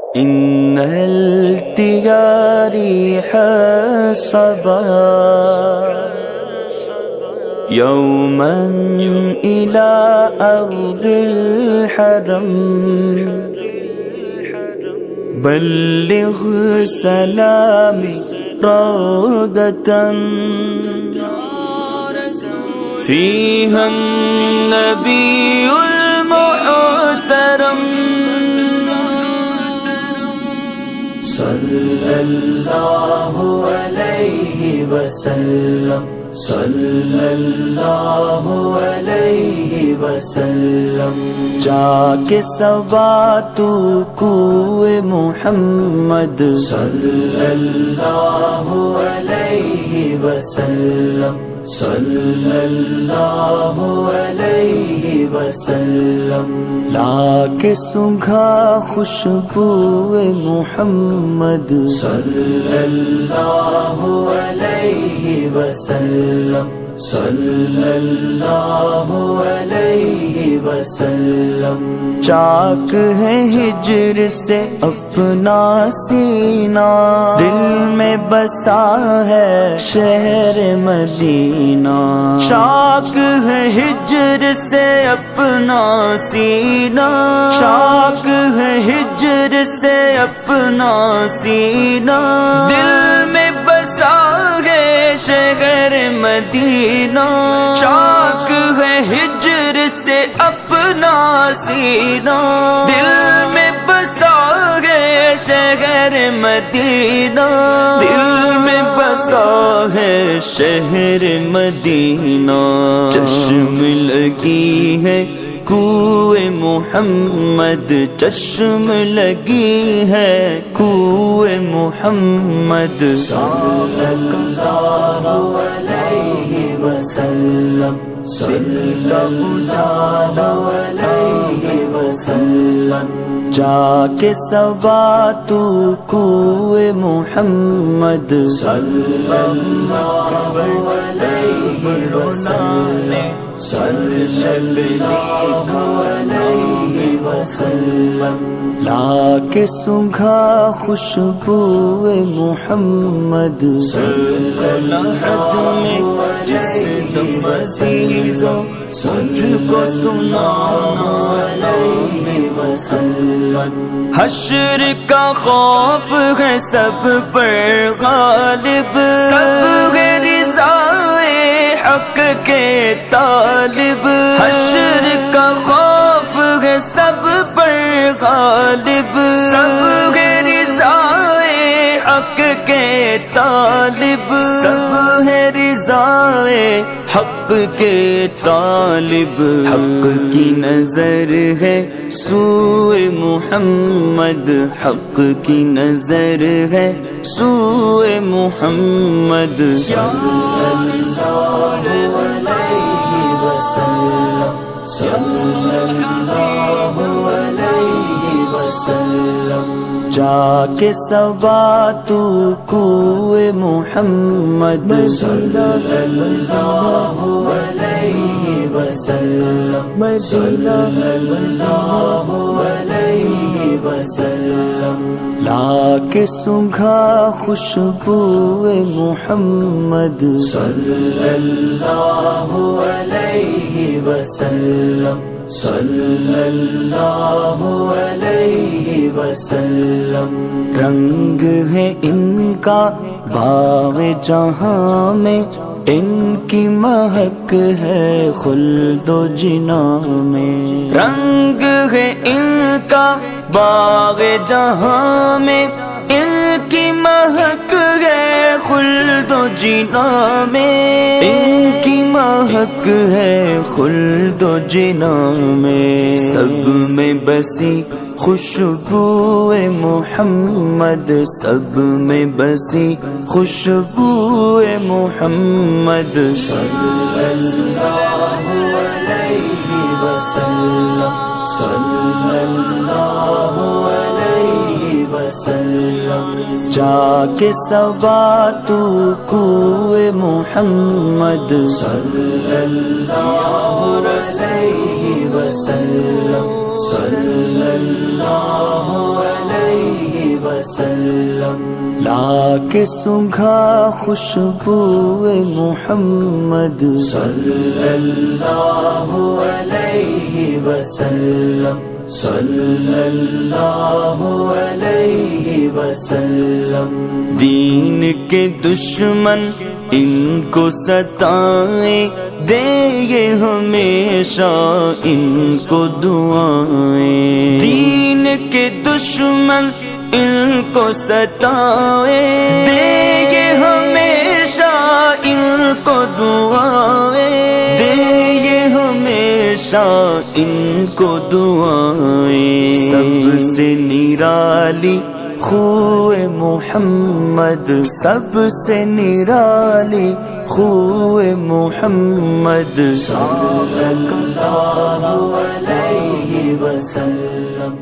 إن التياريح الصبا يوما إلى أرض الحرم بلغ سلامي روضة فيها النبي المحترم صلى الله عليه وسلم صلى الله عليه وسلم جا کے سوا تو کوئے محمد صلی اللہ علیہ وسلم صلی اللہ علیہ وسلم لا کے سنگھا خوشبو محمد صلی اللہ علیہ وسلم صلی اللہ علیہ وسلم چاک ہے ہجر سے اپنا سینہ دل میں بسا ہے شہر مدینہ چاک ہے ہجر سے اپنا سینہ چاک ہے ہجر سے اپنا سینہ دل میں بسا ہے شہر مدینہ چاک ہے ہجر سے اپنا سینہ دل میں بسا ہے شہر مدینہ دل میں بسا ہے شہر مدینہ چشم لگی ہے کوئے محمد چشم لگی ہے کوئے محمد صلی اللہ علیہ وسلم صلی اللہ علیہ وسلم جا کے سوا تو کوئے محمد صلی اللہ علیہ وسلم صلی اللہ علیہ وسلم لا کے سنگھا خوشبو محمد صلی اللہ علیہ وسلم سچ کو سنانا علیہ وسلم حشر کا خوف ہے سب پر غالب سب ہے رضائے حق کے طالب حشر کا خوف ہے سب پر غالب سب ہے رضائے حق کے طالب سب ہے رضائے حق کے طالب حق کی نظر ہے سوئے محمد حق کی نظر ہے سوئے محمد صلی اللہ علیہ وسلم صلی اللہ علیہ وسلم جا کے سوا تو کوئے محمد صلی اللہ علیہ وسلم صلی اللہ علیہ وسلم لا کے سنگھا خوشبو محمد صلی اللہ علیہ وسلم صلی اللہ علیہ وسلم رنگ ہے ان کا باغ جہاں میں ان کی مہک ہے خلد و جنا میں رنگ ہے ان کا باغ جہاں میں ان کی مہک ہے خلد و جنا میں ان کی مہک ہے خلد و جنا میں سب میں بسی خوشبو محمد سب میں بسی خوشبو محمد صلی اللہ علیہ وسلم صلی اللہ علیہ وسلم جا کے سوا تو کوئے محمد صلی اللہ علیہ وسلم صلی اللہ علیہ وسلم لا کے سنگھا خوشبو محمد صلی اللہ علیہ وسلم صلی اللہ علیہ وسلم دین کے دشمن ان کو ستائیں دیں گے ہمیشہ ان کو دعائیں دین کے دشمن ان کو ستائیں دیں گے ہمیشہ ان کو دعائیں دیں گے ہمیشہ ان کو دعائیں سب سے نرالی خوئے محمد سب سے نرالی خوئے محمد صلی اللہ علیہ وسلم